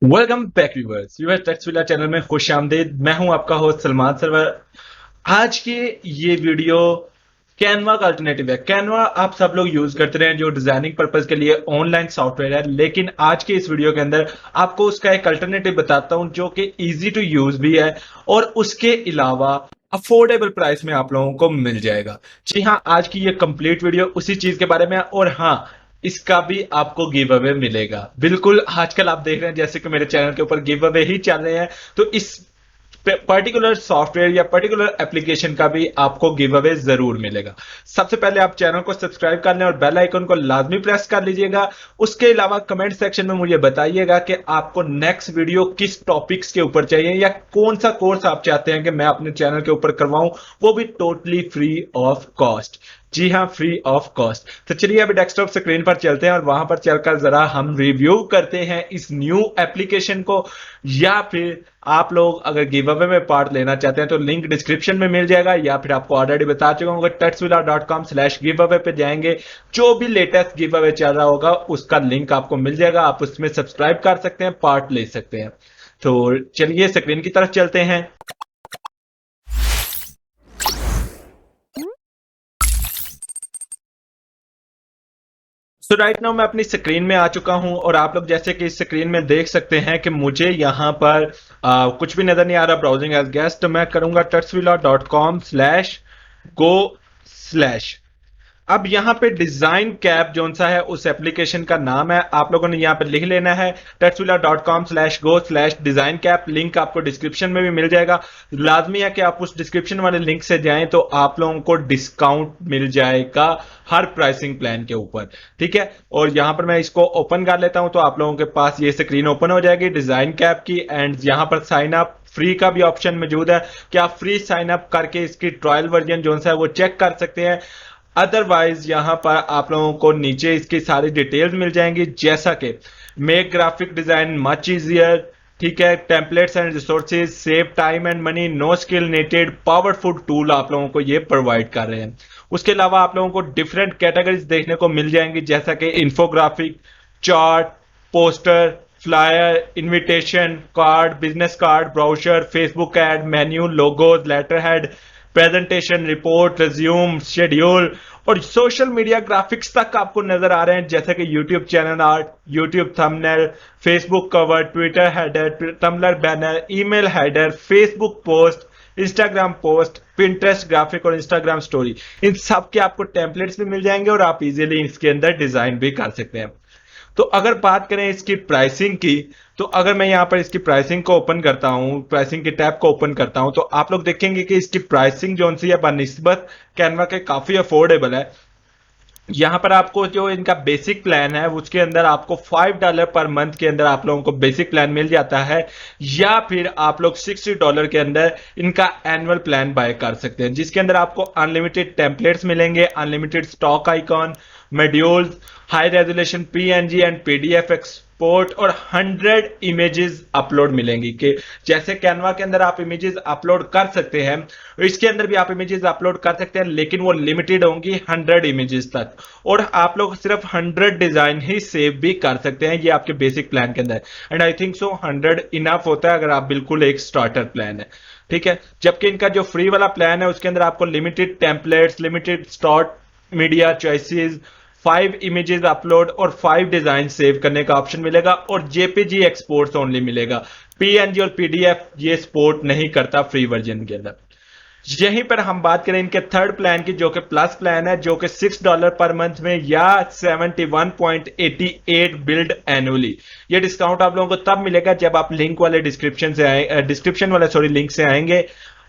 Welcome back viewers टेक्सविला channel में खुश आमदीद। मैं हूं आपका होस्ट सलमान सरवर। आज की ये वीडियो कैनवा का अल्टरनेटिव है। कैनवा आप सब लोग यूज करते रहे हैं जो डिजाइनिंग पर्पज के लिए ऑनलाइन सॉफ्टवेयर है, लेकिन आज की इस वीडियो के अंदर आपको उसका एक अल्टरनेटिव बताता हूं जो कि इजी टू यूज भी है और उसके अलावा अफोर्डेबल प्राइस में आप लोगों को मिल जाएगा। जी हाँ, आज की ये कंप्लीट वीडियो उसी चीज के बारे में है और हाँ, इसका भी आपको गिव अवे मिलेगा। बिल्कुल आजकल आप देख रहे हैं जैसे कि मेरे चैनल के ऊपर गिव अवे ही चल रहे हैं, तो इस पर्टिकुलर सॉफ्टवेयर या पर्टिकुलर एप्लीकेशन का भी आपको गिव अवे जरूर मिलेगा। सबसे पहले आप चैनल को सब्सक्राइब कर लें और बेल आइकन को लाजमी प्रेस कर लीजिएगा। उसके अलावा कमेंट सेक्शन में मुझे बताइएगा कि आपको नेक्स्ट वीडियो किस टॉपिक्स के ऊपर चाहिए या कौन सा कोर्स आप चाहते हैं कि मैं अपने चैनल के ऊपर करवाऊं, वो भी टोटली फ्री ऑफ कॉस्ट। जी हाँ, फ्री ऑफ कॉस्ट। तो चलिए अभी डेस्कटॉप स्क्रीन पर चलते हैं और वहां पर चलकर जरा हम रिव्यू करते हैं इस न्यू एप्लीकेशन को। या फिर आप लोग अगर गिव अवे में पार्ट लेना चाहते हैं तो लिंक डिस्क्रिप्शन में मिल जाएगा, या फिर आपको ऑलरेडी बता चुका हूँ tuxvilla.com/गिव अवे पे जाएंगे, जो भी लेटेस्ट गिव अवे चल रहा होगा उसका लिंक आपको मिल जाएगा। आप उसमें सब्सक्राइब कर सकते हैं, पार्ट ले सकते हैं। तो चलिए स्क्रीन की तरफ चलते हैं। सो राइट नाउ मैं अपनी स्क्रीन में आ चुका हूं और आप लोग जैसे कि इस स्क्रीन में देख सकते हैं कि मुझे यहां पर कुछ भी नजर नहीं आ रहा ब्राउजिंग एज गेस्ट। तो मैं करूंगा tuxvilla.com/go/। अब यहाँ पे डिजाइन कैप जोन सा है उस एप्लीकेशन का नाम है, आप लोगों ने यहाँ पे लिख लेना है tuxvilla.com/go/डिजाइन कैप। लिंक आपको डिस्क्रिप्शन में भी मिल जाएगा। लाजमी है कि आप उस डिस्क्रिप्शन वाले लिंक से जाएं तो आप लोगों को डिस्काउंट मिल जाएगा हर प्राइसिंग प्लान के ऊपर। ठीक है, और यहाँ पर मैं इसको ओपन कर लेता हूं तो आप लोगों के पास ये स्क्रीन ओपन हो जाएगी डिजाइन कैप की। एंड यहाँ पर साइन अप फ्री का भी ऑप्शन मौजूद है कि आप फ्री साइन अप करके इसकी ट्रायल वर्जन जो है वो चेक कर सकते हैं। अदरवाइज यहां पर आप लोगों को नीचे इसकी सारी डिटेल्स मिल जाएंगी, जैसा कि make graphic design much easier, ठीक है, templates and resources, save time and money, no skill needed, powerful tool आप लोगों को ये प्रोवाइड कर रहे हैं। उसके अलावा आप लोगों को डिफरेंट कैटेगरीज देखने को मिल जाएंगी, जैसा कि infographic, chart, poster, flyer, invitation card, business card, brochure, Facebook ad, menu, logos, letter head, presentation, report, resume, schedule और सोशल मीडिया ग्राफिक्स तक आपको नजर आ रहे हैं, जैसे कि YouTube channel art, YouTube thumbnail, Facebook cover, Twitter header, Tumblr banner, email header, Facebook post, Instagram post, Pinterest graphic और इंस्टाग्राम स्टोरी। इन सब के आपको टेम्पलेट्स भी मिल जाएंगे और आप इजीली इसके अंदर डिजाइन भी कर सकते हैं। तो अगर बात करें इसकी प्राइसिंग की, तो अगर मैं यहां पर इसकी प्राइसिंग को ओपन करता हूं, प्राइसिंग की टैब को ओपन करता हूं, तो आप लोग देखेंगे कि इसकी प्राइसिंग जो सी है बनिस्बत कैनवा के काफी अफोर्डेबल है। यहां पर आपको जो इनका बेसिक प्लान है उसके अंदर आपको $5 पर मंथ के अंदर आप लोगों को बेसिक प्लान मिल जाता है, या फिर आप लोग $60 के अंदर इनका एनुअल प्लान बाय कर सकते हैं, जिसके अंदर आपको अनलिमिटेड टेम्पलेट्स मिलेंगे, unlimited stock icon, modules, high resolution PNG and PDF export और 100 इमेजेस अपलोड मिलेंगी। कि जैसे कैनवा के अंदर आप इमेजेस अपलोड कर सकते हैं, इसके अंदर भी आप इमेजेस अपलोड कर सकते हैं, लेकिन वो लिमिटेड होंगी 100 इमेजेस तक, और आप लोग सिर्फ 100 डिजाइन ही सेव भी कर सकते हैं, ये आपके बेसिक प्लान के अंदर। And I think so 100 enough होता है अगर आप बिल्कुल एक स्टार्टर प्लान है। ठीक है, जबकि इनका जो फ्री वाला प्लान है उसके अंदर आपको limited templates, limited stock media choices, 5 images upload और 5 डिजाइन सेव करने का ऑप्शन मिलेगा, और जेपीजी एक्सपोर्ट्स ओनली मिलेगा। पीएनजी और पीडीएफ ये सपोर्ट नहीं करता फ्री वर्जन के अंदर। यहीं पर हम बात करें इनके थर्ड प्लान की, जो कि प्लस प्लान है, जो कि $6 पर मंथ में या 71.88 बिल्ड एनुअली। ये डिस्काउंट आप लोगों को तब मिलेगा जब आप लिंक वाले डिस्क्रिप्शन वाले लिंक से आएंगे।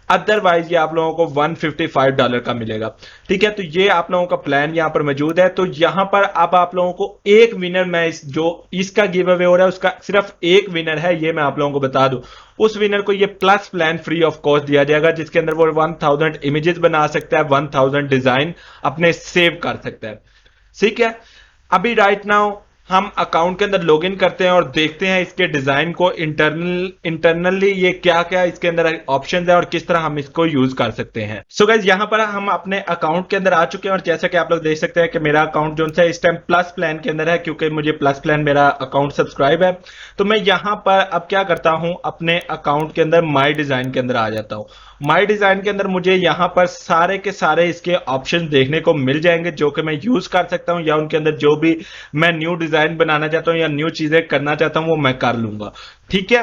अदरवाइज ये आप लोगों को $155 का मिलेगा। ठीक है, तो ये आप लोगों का प्लान यहां पर मौजूद है। तो यहां पर अब आप लोगों को एक विनर, मैं जो इसका गिव अवे हो रहा है उसका सिर्फ एक विनर है, ये मैं आप लोगों को बता दूं। उस विनर को ये plus plan free of cost दिया जाएगा, जिसके अंदर वो 1000 इमेजेस बना सकता है, 1000 डिजाइन अपने सेव कर सकता है। ठीक है, अभी राइट नाउ हम अकाउंट के अंदर लॉगिन करते हैं और देखते हैं इसके डिजाइन को इंटरनली ये क्या क्या इसके अंदर ऑप्शंस है और किस तरह हम इसको यूज कर सकते हैं। सो गाइस यहाँ पर हम अपने अकाउंट के अंदर आ चुके हैं और जैसा कि आप लोग देख सकते हैं कि मेरा अकाउंट जो है इस टाइम प्लस प्लान के अंदर है, क्योंकि मुझे प्लस प्लान मेरा अकाउंट सब्सक्राइब है। तो मैं यहाँ पर अब क्या करता हूँ, अपने अकाउंट के अंदर माई डिजाइन के अंदर आ जाता हूँ। माई डिजाइन के अंदर मुझे यहाँ पर सारे के सारे इसके ऑप्शन देखने को मिल जाएंगे जो कि मैं यूज कर सकता हूँ, या उनके अंदर जो भी मैं न्यू डिजाइन बनाना चाहता हूँ या न्यू चीजें करना चाहता हूँ वो मैं कर लूंगा। ठीक है,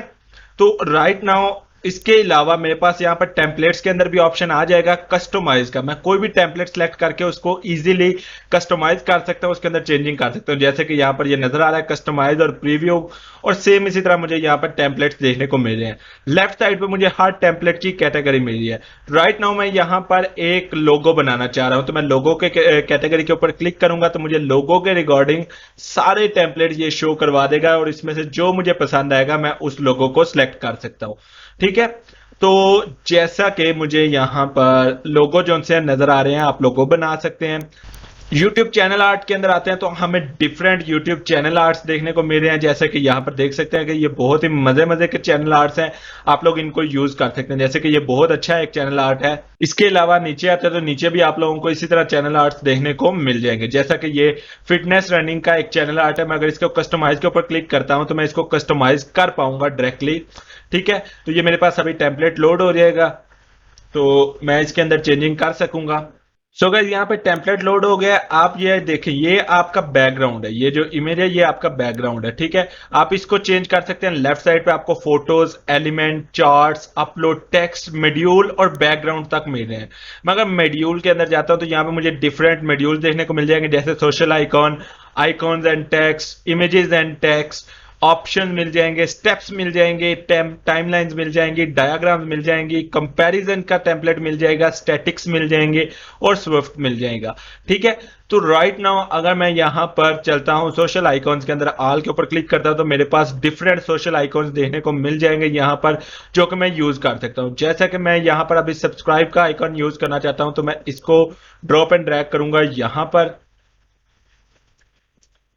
तो राइट नाउ इसके अलावा मेरे पास यहाँ पर टेम्पलेट्स के अंदर भी ऑप्शन आ जाएगा कस्टमाइज का। मैं कोई भी टेम्पलेट सेलेक्ट करके उसको इजीली कस्टमाइज कर सकता हूँ, उसके अंदर चेंजिंग कर सकता हूँ, जैसे कि यहाँ पर ये नजर आ रहा है कस्टमाइज और प्रीव्यू। और सेम इसी तरह मुझे यहाँ पर टेम्पलेट्स देखने को मिल रहे हैं। लेफ्ट साइड पे मुझे हर टेम्पलेट की कैटेगरी मिल रही है। राइट नाउ मैं यहाँ पर एक लोगो बनाना चाह रहा हूँ, तो मैं लोगो के कैटेगरी के ऊपर क्लिक करूंगा तो मुझे लोगो के रिगार्डिंग सारे टेम्पलेट ये शो करवा देगा और इसमें से जो मुझे पसंद आएगा मैं उस लोगो को सिलेक्ट कर सकता हूँ। ठीक है, तो जैसा कि मुझे यहां पर लोगो जो से नजर आ रहे हैं, आप लोगो बना सकते हैं। YouTube चैनल आर्ट के अंदर आते हैं तो हमें डिफरेंट YouTube चैनल आर्ट्स देखने को मिल रहे हैं, जैसे कि यहाँ पर देख सकते हैं कि ये बहुत ही मजे मजे के चैनल आर्ट्स हैं। आप लोग इनको यूज कर सकते हैं, जैसे कि ये बहुत अच्छा एक चैनल आर्ट है। इसके अलावा नीचे आते हैं तो नीचे भी आप लोगों को इसी तरह चैनल आर्ट्स देखने को मिल जाएंगे, जैसा कि ये फिटनेस रनिंग का एक चैनल आर्ट है। मैं अगर इसको कस्टमाइज के ऊपर क्लिक करता हूं तो मैं इसको कस्टमाइज कर पाऊंगा डायरेक्टली। ठीक है, तो ये मेरे पास अभी टेम्पलेट लोड हो जाएगा तो मैं इसके अंदर चेंजिंग कर सकूंगा। सो गाइस यहाँ पे टेम्पलेट लोड हो गया। आप ये देखिए, ये आपका बैकग्राउंड है, ये जो इमेज है ये आपका बैकग्राउंड है। ठीक है, आप इसको चेंज कर सकते हैं। लेफ्ट साइड पे आपको photos, element, charts, upload text, module और बैकग्राउंड तक मिल रहे हैं। मैं अगर मॉड्यूल के अंदर जाता हूं तो यहाँ पे मुझे डिफरेंट मॉड्यूल देखने को मिल जाएंगे, जैसे social icon, icons and text, images and text, option मिल जाएंगे, स्टेप्स मिल जाएंगे, टाइमलाइंस मिल जाएंगी, डायग्राम्स मिल जाएंगी, कंपैरिजन का टेम्पलेट मिल जाएगा, स्टैटिक्स मिल जाएंगे और स्विफ्ट मिल जाएगा। ठीक है, तो राइट नाउ अगर मैं यहां पर चलता हूं सोशल आइकॉन्स के अंदर, ऑल के ऊपर क्लिक करता हूं तो मेरे पास डिफरेंट सोशल आइकॉन्स देखने को मिल जाएंगे यहां पर, जो कि मैं यूज कर सकता हूं। जैसा कि मैं यहां पर अभी सब्सक्राइब का आइकॉन यूज करना चाहता हूं तो मैं इसको ड्रॉप एंड ड्रैग करूंगा यहां पर।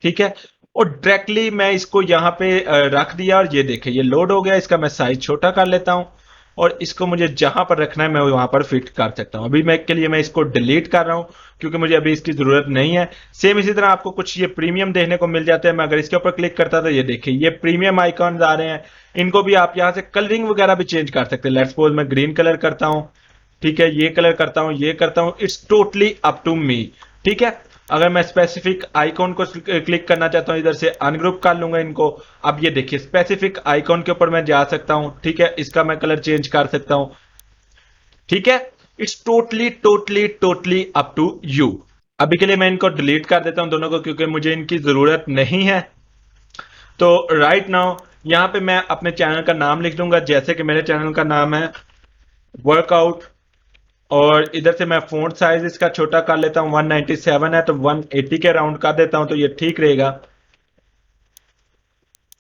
ठीक है, और डायरेक्टली मैं इसको यहां पे रख दिया और ये देखें ये लोड हो गया। इसका मैं साइज छोटा कर लेता हूं और इसको मुझे जहां पर रखना है मैं वहां पर फिट कर सकता हूं। अभी मैं के लिए मैं इसको डिलीट कर रहा हूं क्योंकि मुझे अभी इसकी जरूरत नहीं है। सेम इसी तरह आपको कुछ ये प्रीमियम देखने को मिल जाते हैं। मैं अगर इसके ऊपर क्लिक करता तो ये देखिए ये प्रीमियम आइकॉन्स आ रहे हैं। इनको भी आप यहां से कलरिंग वगैरह भी चेंज कर सकते हैं। लेट्स सपोज मैं ग्रीन कलर करता हूं, ठीक है, ये कलर करता हूं, ये करता हूं, it's totally up to me. ठीक है, अगर मैं स्पेसिफिक आइकॉन को क्लिक करना चाहता हूं इधर से अनग्रुप कर लूंगा इनको। अब ये देखिए स्पेसिफिक आइकॉन के ऊपर मैं जा सकता हूं। ठीक है, इसका मैं कलर चेंज कर सकता हूं। ठीक है, it's totally totally totally up to you. अभी के लिए मैं इनको डिलीट कर देता हूं दोनों को, क्योंकि मुझे इनकी जरूरत नहीं है। तो राइट नाउ यहां पे मैं अपने चैनल का नाम लिख दूंगा, जैसे कि मेरे चैनल का नाम है वर्कआउट, और इधर से मैं फ़ॉन्ट साइज इसका छोटा कर लेता हूं। 197 है तो 180 के राउंड कर देता हूं तो ये ठीक रहेगा।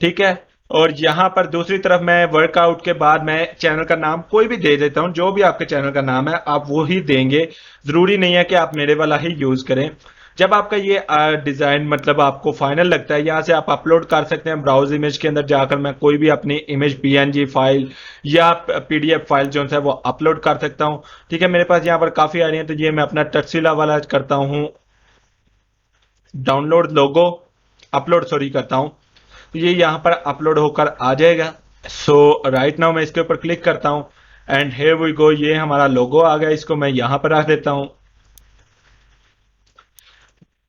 ठीक है, और यहां पर दूसरी तरफ मैं वर्कआउट के बाद मैं चैनल का नाम कोई भी दे देता हूं, जो भी आपके चैनल का नाम है आप वो ही देंगे। जरूरी नहीं है कि आप मेरे वाला ही यूज करें। जब आपका ये डिजाइन मतलब आपको फाइनल लगता है, यहां से आप अपलोड कर सकते हैं। ब्राउज इमेज के अंदर जाकर मैं कोई भी अपनी इमेज पीएनजी फाइल या पीडीएफ फाइल जो है वो अपलोड कर सकता हूं। ठीक है, मेरे पास यहाँ पर काफी आ रही है तो ये मैं अपना टक्सिला वाला करता हूं, डाउनलोड लोगो, अपलोड सॉरी करता हूं, तो ये यहां पर अपलोड होकर आ जाएगा। सो राइट नाउ मैं इसके ऊपर क्लिक करता हूं एंड हियर वी गो, ये हमारा लोगो आ गया। इसको मैं यहां पर रख देता हूं।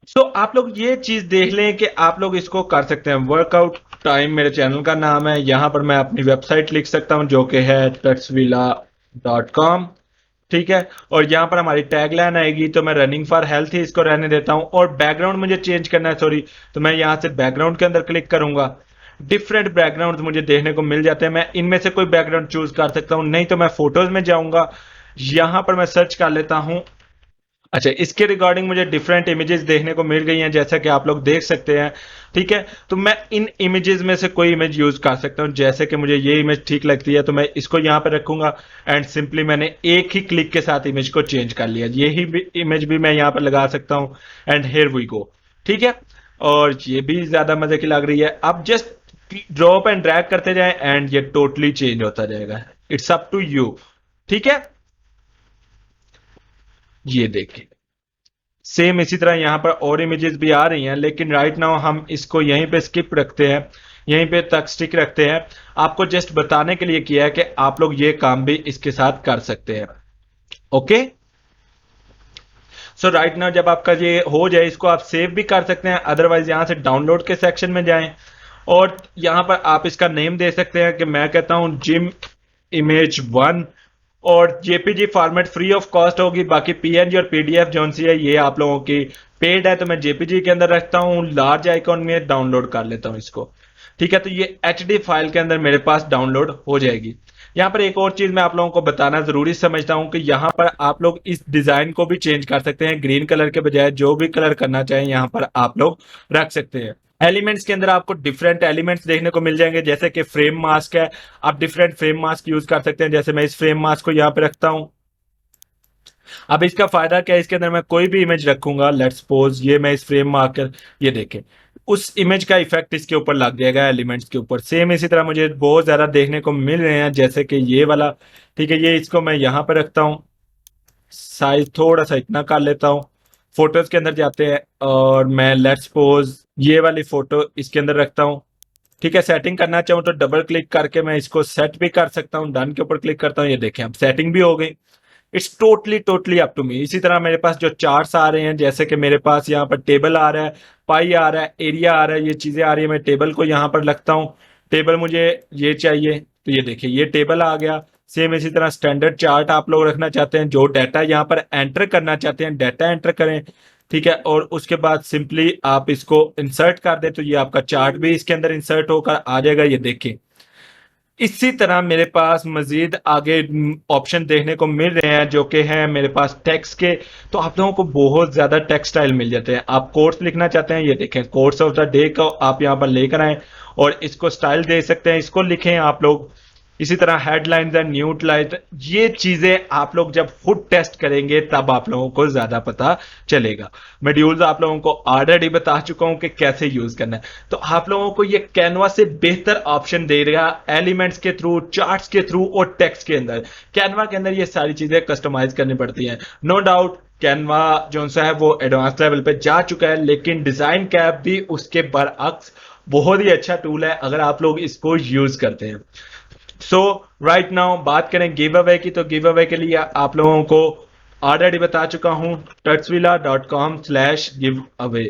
सो आप लोग ये चीज देख लें कि आप लोग इसको कर सकते हैं। वर्कआउट टाइम मेरे चैनल का नाम है। यहां पर मैं अपनी वेबसाइट लिख सकता हूं जो कि है tatsvilla.com। ठीक है, और यहां पर हमारी टैगलाइन आएगी तो मैं रनिंग फॉर हेल्थ ही इसको रहने देता हूं। और बैकग्राउंड मुझे चेंज करना है, सॉरी, तो मैं यहां से बैकग्राउंड के अंदर क्लिक करूंगा। डिफरेंट बैकग्राउंड मुझे देखने को मिल जाते हैं। मैं इनमें से कोई बैकग्राउंड चूज कर सकता हूं, नहीं तो मैं फोटोज में जाऊंगा, यहां पर मैं सर्च कर लेता हूं। अच्छा, इसके रिगार्डिंग मुझे डिफरेंट इमेजेस देखने को मिल गई हैं, जैसा कि आप लोग देख सकते हैं। ठीक है, तो मैं इन इमेजेस में से कोई इमेज यूज कर सकता हूं। जैसे कि मुझे ये इमेज ठीक लगती है तो मैं इसको यहां पर रखूंगा एंड सिंपली मैंने एक ही क्लिक के साथ इमेज को चेंज कर लिया। यही इमेज भी मैं यहां पर लगा सकता हूं एंड हियर वी गो। ठीक है, और ये भी ज्यादा मजे की लग रही है। आप जस्ट ड्रॉप एंड ड्रैग करते जाएं एंड ये टोटली चेंज होता जाएगा। It's up to you. ठीक है, ये देखिए सेम इसी तरह यहां पर और इमेजेस भी आ रही हैं, लेकिन राइट नाउ हम इसको यहीं पे स्किप रखते हैं, यहीं पे तक स्टिक रखते हैं। आपको जस्ट बताने के लिए किया है कि आप लोग ये काम भी इसके साथ कर सकते हैं। ओके, सो राइट नाउ जब आपका ये हो जाए, इसको आप सेव भी कर सकते हैं, अदरवाइज यहां से डाउनलोड के सेक्शन में जाएं और यहां पर आप इसका नेम दे सकते हैं कि मैं कहता हूं जिम इमेज 1, और JPG format free of cost होगी। बाकी पीएनजी और पीडीएफ जो सी है ये आप लोगों की पेड है, तो मैं जेपीजी के अंदर रखता हूँ, लार्ज आइकॉन में डाउनलोड कर लेता हूँ इसको। ठीक है, तो ये एचडी फाइल के अंदर मेरे पास डाउनलोड हो जाएगी। यहाँ पर एक और चीज मैं आप लोगों को बताना जरूरी समझता हूँ कि यहाँ पर आप लोग इस डिजाइन को भी चेंज कर सकते हैं, ग्रीन कलर के बजाय जो भी कलर करना चाहें यहाँ पर आप लोग रख सकते हैं। एलिमेंट्स के अंदर आपको डिफरेंट एलिमेंट्स देखने को मिल जाएंगे, जैसे कि फ्रेम मास्क है, आप डिफरेंट फ्रेम मास्क यूज कर सकते हैं। जैसे मैं इस फ्रेम मास्क को यहाँ पे रखता हूँ। अब इसका फायदा क्या है, इसके अंदर मैं कोई भी इमेज रखूंगा, लेट्स सपोज ये मैं इस फ्रेम मार्कर, ये देखें उस इमेज का इफेक्ट इसके ऊपर लग जाएगा एलिमेंट्स के ऊपर। सेम इसी तरह मुझे बहुत ज्यादा देखने को मिल रहे हैं, जैसे कि ये वाला। ठीक है, ये इसको मैं यहां पर रखता हूं, साइज थोड़ा सा इतना कर लेता हूं। फोटोज के अंदर जाते हैं और मैं लेट्स सपोज ये वाली फोटो इसके अंदर रखता हूं। ठीक है, सेटिंग करना चाहूँ तो डबल क्लिक करके मैं इसको सेट भी कर सकता हूँ, डन के ऊपर क्लिक करता हूँ, ये देखें अब सेटिंग भी हो गई। It's totally totally up to me. इसी तरह मेरे पास जो चार्ट्स आ रहे हैं, जैसे कि मेरे पास यहाँ पर टेबल आ रहा है, पाई आ रहा है, एरिया आ रहा है, ये चीजें आ रही है। मैं टेबल को यहाँ पर लगता हूँ, टेबल मुझे ये चाहिए, तो ये देखिए ये टेबल आ गया। सेम इसी तरह स्टैंडर्ड चार्ट आप लोग रखना चाहते हैं, जो डाटा यहाँ पर एंटर करना चाहते हैं डाटा एंटर करें। ठीक है, और उसके बाद सिंपली आप इसको इंसर्ट कर दें, तो ये आपका चार्ट भी इसके अंदर इंसर्ट होकर आ जाएगा, ये देखिए। इसी तरह मेरे पास मजीद आगे ऑप्शन देखने को मिल रहे हैं, जो कि हैं मेरे पास टेक्स्ट के। तो आप लोगों को बहुत ज्यादा टेक्स्ट स्टाइल मिल जाते हैं। आप कोर्स लिखना चाहते हैं, ये देखें कोर्स ऑफ द डे को आप यहाँ पर लेकर आए और इसको स्टाइल दे सकते हैं, इसको लिखें आप लोग। इसी तरह हेडलाइंस एंड न्यूट्लाइज, ये चीजें आप लोग जब खुद टेस्ट करेंगे तब आप लोगों को ज्यादा पता चलेगा। मॉड्यूल्स आप लोगों को ऑलरेडी बता चुका हूं कि कैसे यूज करना है। तो आप लोगों को ये कैनवा से बेहतर ऑप्शन दे रहा एलिमेंट्स के थ्रू, चार्ट्स के थ्रू और टेक्स्ट के अंदर। कैनवा के अंदर ये सारी चीजें कस्टमाइज करनी पड़ती हैं, नो डाउट। कैनवा जो सा है वो एडवांस लेवल पे जा चुका है, लेकिन डिजाइन कैप भी उसके बरअक्स बहुत ही अच्छा टूल है अगर आप लोग इसको यूज करते हैं। सो राइट नाउ बात करें गिव अवे की, तो गिव अवे के लिए आप लोगों को ऑलरेडी बता चुका हूं, tutsvilla.com/give away।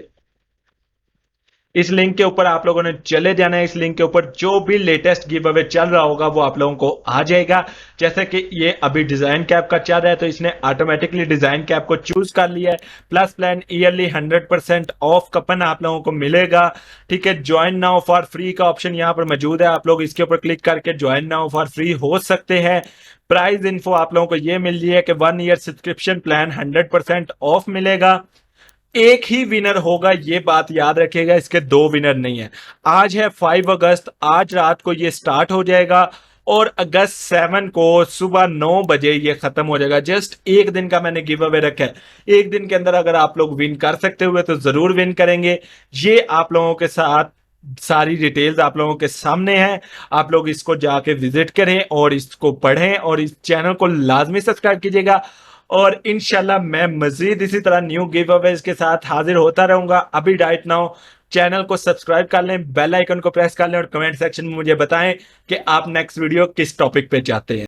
इस लिंक के ऊपर आप लोगों ने चले जाना है। इस लिंक के ऊपर जो भी लेटेस्ट गिव अवे चल रहा होगा वो आप लोगों को आ जाएगा। जैसे कि ये अभी डिजाइन कैप का चल रहा है, तो इसने ऑटोमेटिकली डिजाइन कैप को चूज कर लिया है। प्लस प्लान ईयरली 100% ऑफ कपन आप लोगों को मिलेगा। ठीक है, ज्वाइन नाउ फॉर फ्री का ऑप्शन यहाँ पर मौजूद है, आप लोग इसके ऊपर क्लिक करके ज्वाइन नाउ फॉर फ्री हो सकते हैं। प्राइस इन्फो आप लोगों को ये मिल रही है कि 1 ईयर सब्सक्रिप्शन प्लान 100% ऑफ मिलेगा। एक ही विनर होगा, ये बात याद रखिएगा, इसके दो विनर नहीं है। आज है 5 अगस्त, आज रात को ये स्टार्ट हो जाएगा और अगस्त 7 को सुबह 9 बजे ये खत्म हो जाएगा। जस्ट एक दिन का मैंने गिव अवे रखा है। एक दिन के अंदर अगर आप लोग विन कर सकते हुए तो जरूर विन करेंगे। ये आप लोगों के साथ सारी डिटेल्स आप लोगों के सामने है। आप लोग इसको जाके विजिट करें और इसको पढ़ें और इस चैनल को लाजमी सब्सक्राइब कीजिएगा। और इंशाल्लाह मैं मजीद इसी तरह न्यू गिव अवेज के साथ हाजिर होता रहूंगा। अभी राइट नाउ चैनल को सब्सक्राइब कर लें, बेल आइकन को प्रेस कर लें और कमेंट सेक्शन में मुझे बताएं कि आप नेक्स्ट वीडियो किस टॉपिक पे चाहते हैं।